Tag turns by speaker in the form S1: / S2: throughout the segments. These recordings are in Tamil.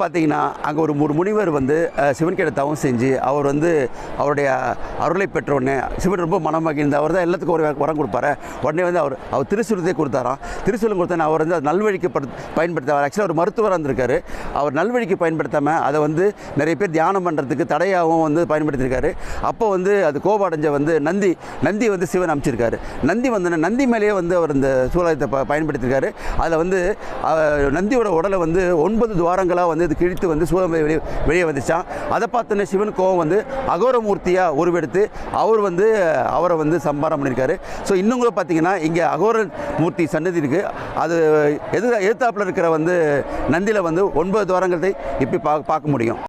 S1: பார்த்தீங்கன்னா அங்கே ஒரு முனிவர் வந்து சிவன் கிட்ட தவம் செஞ்சு அவர் வந்து அவருடைய அருளை பெற்றவுடனே சிவன் ரொம்ப மனமகிழ்ந்து அவர் தான் எல்லாத்துக்கும் ஒரு வரம் கொடுப்பாரு. உடனே வந்து அவர் திருசூலத்தை கொடுத்தாராம். திருசூலம் கொடுத்தோன்னே அவர் வந்து நல்வழிக்கு பயன்படுத்தார். ஆக்சுவலாக ஒரு மருத்துவராக இருந்திருக்காரு. அவர் நல்வழிக்கு பயன்படுத்தாமல் அதை வந்து நிறைய பேர் தியானம் பண்ணுறதுக்கு தடையாகவும் வந்து பயன்படுத்தியிருக்காரு. அப்போ வந்து அது கோபடைஞ்ச வந்து நந்தி வந்து சிவன் அமைச்சிருக்காரு. நந்தி மேலேயே வந்து அவர் இந்த சூலாயத்தை பயன்படுத்தியிருக்காரு. அதில் வந்து நந்தியோட உடலை வந்து 9 துவாரங்களாக வந்து இது கிழித்து வந்து சூலம் வெளியே வந்துச்சான். அதை பார்த்தோன்னே சிவன் கோவம் வந்து அகோரமூர்த்தியாக உருவெடுத்து அவரை வந்து சம்பாரம் பண்ணியிருக்காரு. ஸோ இன்னும் கூட பார்த்தீங்கன்னா இங்கே அகோர மூர்த்தி சன்னதி இருக்குது. அது எதிர்த்தாப்பில் இருக்கிற வந்து நந்தியில் வந்து 9 துவாரங்களை இப்படி பார்க்க முடியும்.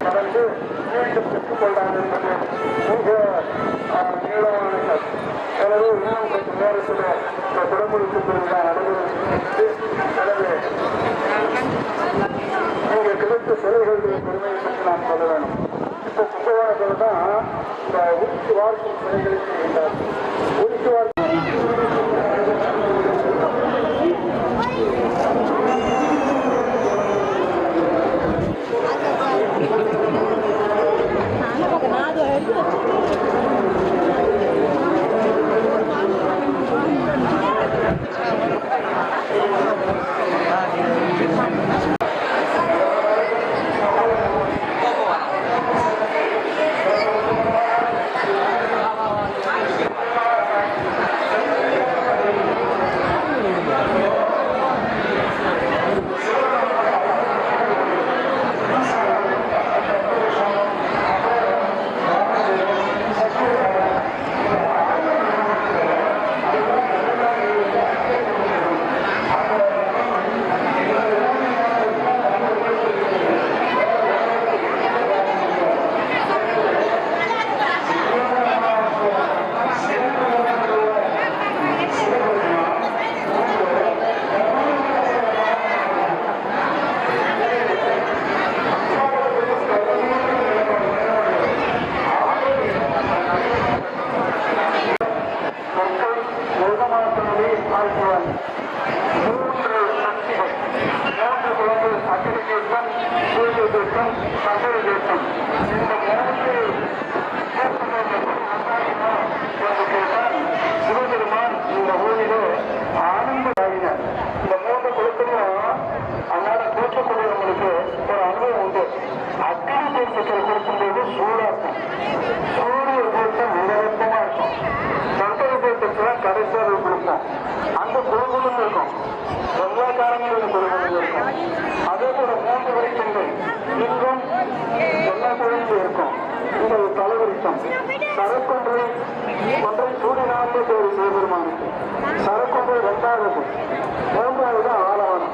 S2: கிடைத்த சிலைகளுடைய பெருமையை பற்றி நாம் சொல்ல வேண்டும். இப்போ கும்பகோணத்தில் தான் இந்த உருக்கி வார்க்கும் சிலைகளை செய்கின்றார். உருக்கி வார்க்கும் சிவபெருமான் இந்த ஊரிலே ஆனந்த ஆகினார். இந்த 3 குலத்திலும் அன்னாட கூட்டக்கூடியவங்களுக்கு ஒரு அனுபவம் உண்டு. அக்னி தீர்த்தத்தில் கொடுக்கும்போது சூடாக்கும், சூரிய தீர்த்தம் நிரப்பமா இருக்கும். சங்கர தீர்த்தத்துல கடைசியாக கொடுப்போம். அந்த குழுகுலும் இருக்கும், எல்லா காரணங்களும் குழுகுலும் இருக்கும். அதே போல 3 வரிசைகள் லிங்கம் எல்லா குழுவிலும் இருக்கும். இந்த தலைவரிசம் சரக்கொன்றை சூடினாலே பேரு சிவபெருமானுக்கு. சரக்கொன்றை 2வது, 3வது ஆலவனம்.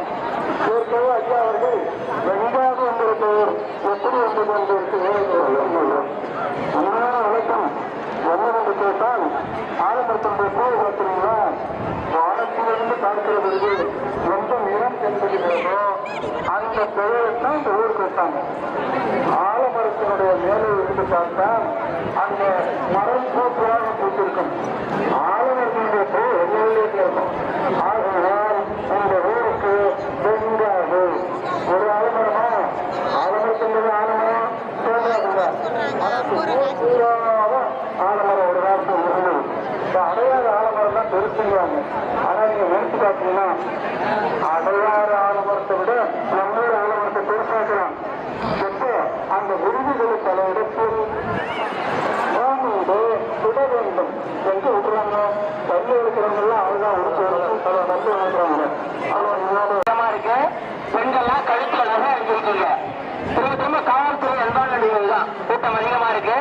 S2: ஏற்கனவே ஐயா அவர்கள் 2வது என்கிற பெயர் எப்படி வந்தது என்பதற்கு உண்மையான வழக்கம் என்னவென்று கேட்டால் ஆலமரத்தினுடைய பேர் பார்த்தீங்களா, வானத்திலிருந்து பார்க்கிற பொழுது எந்த நிறம் என்பதுகிறதோ அந்த பெயரைத்தான் இந்த ஊர் கேட்டாங்க. ஆலமரத்தினுடைய மேலே இருந்து பார்த்தால் அந்த மரம் பூக்களாக பூத்திருக்கும். ஆலமரத்தினுடைய பெயர் எல்லையிலே இருக்கும். ஆகையால் இந்த ஊருக்கு பெண்காது ஒரு ஆலமரமா, ஆலமரத்தினுடைய ஆலமரம் தேங்காதுங்க. ஆலமரம் ஒரு காலத்தில் இருந்தது. அடையாத ஆலமரம் தான் பெருசுங்கிறாங்க. ஆனா நீங்க நினைச்சு பார்த்தீங்கன்னா அடையாத ஆலமரத்தை விட நம்மளோட ஆலமரத்தை பெருசாக்கலாம். எப்போ அந்த விருதுகளை பல இடத்தில் விட வேண்டும் என்று விடுறாங்க. தள்ளி இருக்கிறவங்கெல்லாம் அதுதான் உடுத்து பல தள்ளி விடுறாங்க. இருக்கு. பெண்கள்லாம் கழுத்துல நகை அணிஞ்சிருக்கீங்க. திரும்ப காவல்துறை அன்பாளர்கள் தான் கூட்டம் அதிகமா இருக்கு.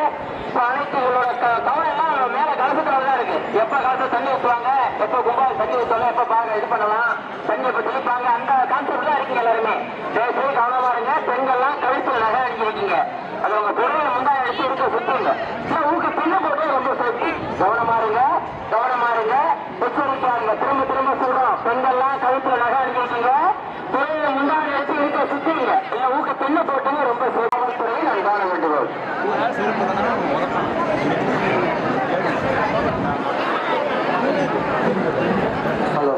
S2: அனைத்து உங்களோட கவனம் எல்லாம் மேல கலசத்துலதான் இருக்கு. எப்ப கலச தண்ணி ஊற்றுவாங்க, எப்ப கும்பால் தண்ணி ஊற்றுவாங்க, எப்ப பாருங்க இது பண்ணலாம், தண்ணி எப்ப தெளிப்பாங்க, அந்த கான்செப்ட் தான் இருக்கீங்க எல்லாருமே. பேசி கவனமா இருங்க. பெண்கள்லாம் கழுத்துல நகை அணிஞ்சிருக்கீங்க. அது உங்க பொருளை முந்தாய எடுத்து இருக்க சுத்துங்க. உங்களுக்கு பின்ன போட்டே ரொம்ப சேர்த்து கவனமா இருங்க, கவனமா இருங்க, எச்சரிக்கையாருங்க. திரும்ப சொல்றோம், பெண்கள்லாம் கழுத்துல நகை அணிஞ்சிருக்கீங்க. பொருளை முந்தாய எடுத்து இருக்க சுத்துங்க. இல்ல ஊக்க பின்ன போட்டீங்க ரொம்ப சேவை நான் காண வேண்டுவோம். ஹலோ,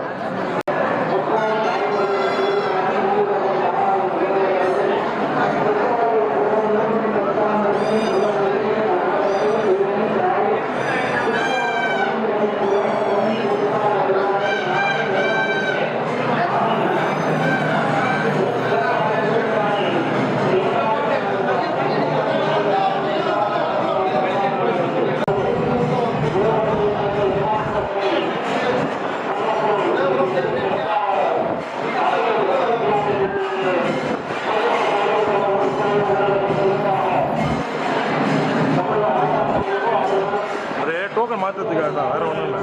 S3: காட்டுறதுக்காக தான், வேற ஒன்றும் இல்லை.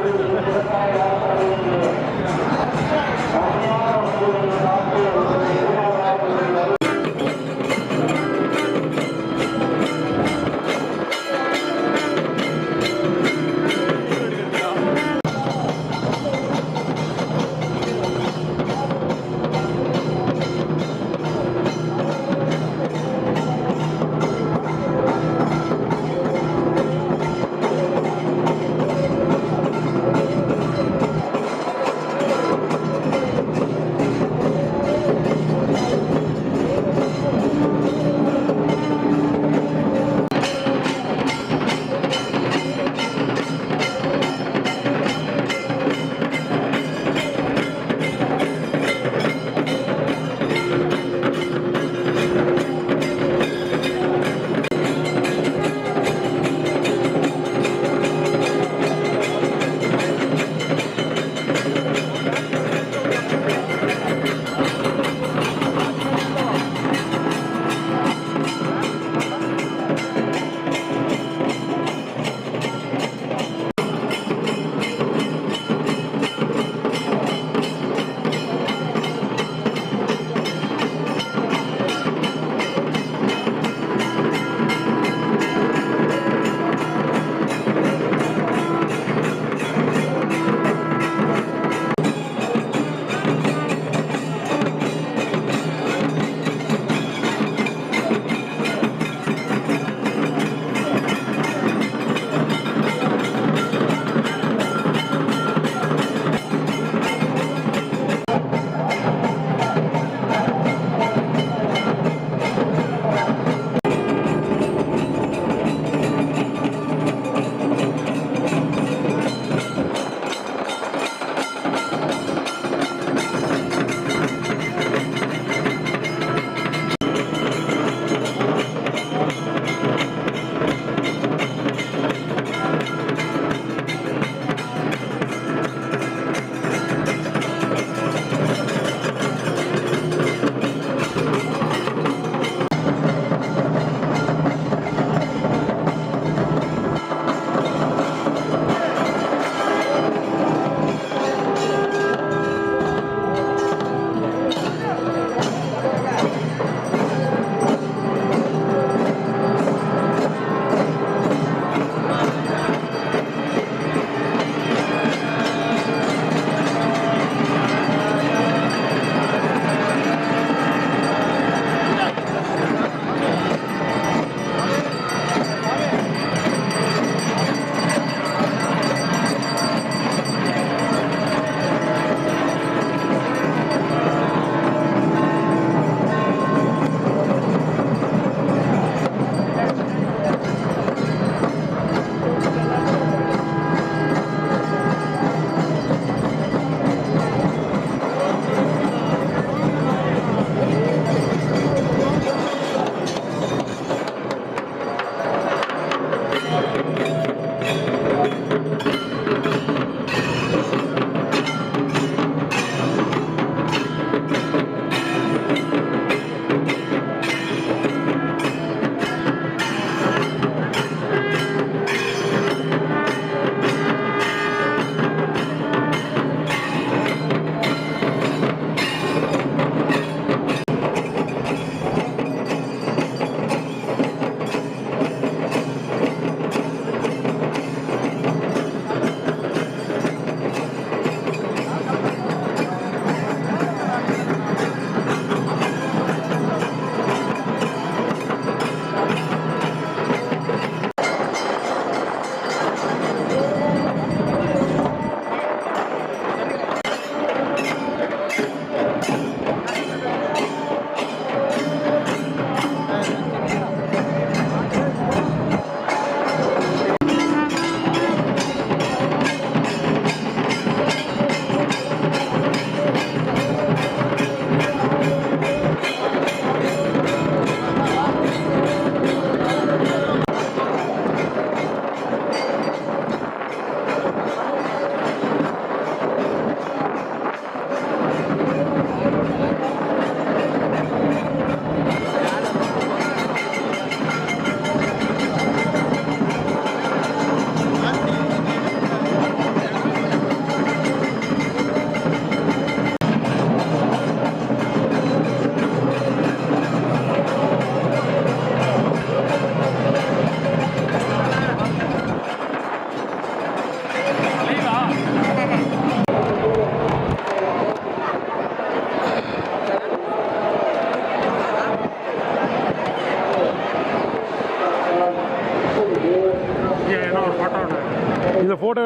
S3: இந்த ஃபோட்டோ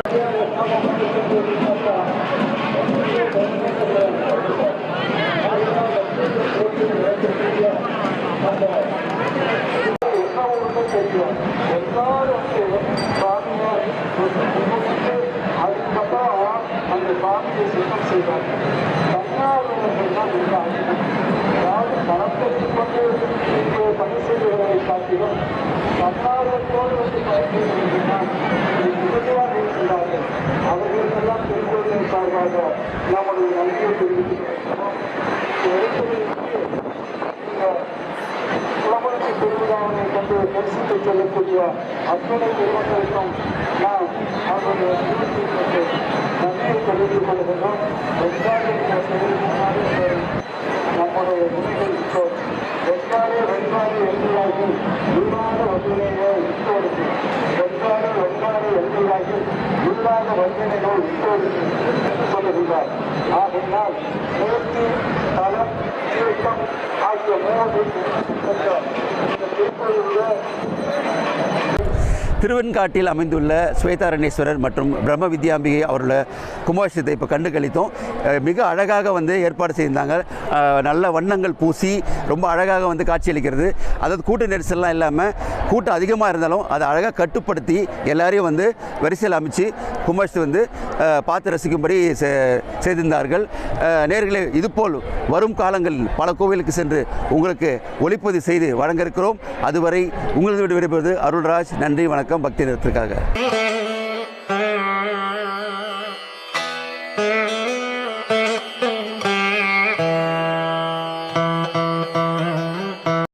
S2: அதுக்கப்புறம் அந்த சாமியை சுத்தம் செய்வாங்க. தன்னார்வலர்கள் தான் இருக்காங்க. அதாவது பணத்தை கொண்டு இங்கே பணி செய்வதை காட்டிலும் தன்னார்வத்தோடு வந்து பயன்படுத்தினால் உறுதியாக இருக்கிறார்கள். அவர்களுக்கெல்லாம் திருக்கோயிலின் சார்பாக நம்முடைய நன்றியை தெரிவித்துக்கிறோம். குளமரத்து திருவிழாவினை கொண்டு தரிசித்து செல்லக்கூடிய அத்தனை பெருமக்களுக்கும் நாம் அவருடைய நன்றியை தெரிவித்துக் கொள்கின்றோம். நம்முடைய துணைகள் விட்டோம். வெங்காறு எண்ணிலாகி உள்ளாத வல்வினைகளை விட்டோடுது. வெங்காறு எண்ணிலாகி உள்ளாத வல்வினைகள் விட்டோடுது என்று சொல்லுகின்றார். ஆகையினால் முயற்சி, தளம், தீர்க்கம் ஆகிய மூன்று இந்த திருக்கோயிலுடைய
S1: திருவெண்காட்டில் அமைந்துள்ள ஸ்வேதாரண்யேஸ்வரர் மற்றும் பிரம்ம வித்யாம்பிகை அவரோட கும்பாபிஷேகத்தை இப்போ கண்டு கழித்தோம். மிக அழகாக வந்து ஏற்பாடு செய்திருந்தாங்க. நல்ல வண்ணங்கள் பூசி ரொம்ப அழகாக வந்து காட்சியளிக்கிறது. அதாவது கூட்ட நெரிசல்லாம் இல்லாமல் கூட்டம் அதிகமாக இருந்தாலும் அதை அழகாக கட்டுப்படுத்தி எல்லாரையும் வந்து வரிசையில் அமைச்சு கும்பாபிஷேகத்தை வந்து பார்த்து ரசிக்கும்படி செய்திருந்தார்கள். நேர்களே, இதுபோல் வரும் காலங்களில் பல கோவிலுக்கு சென்று உங்களுக்கு ஒளிப்பதிவு செய்து வழங்க இருக்கிறோம். அதுவரை உங்களது விடைபெறுவது அருள்ராஜ். நன்றி, வணக்கம். பக்தி நேரத்திற்காக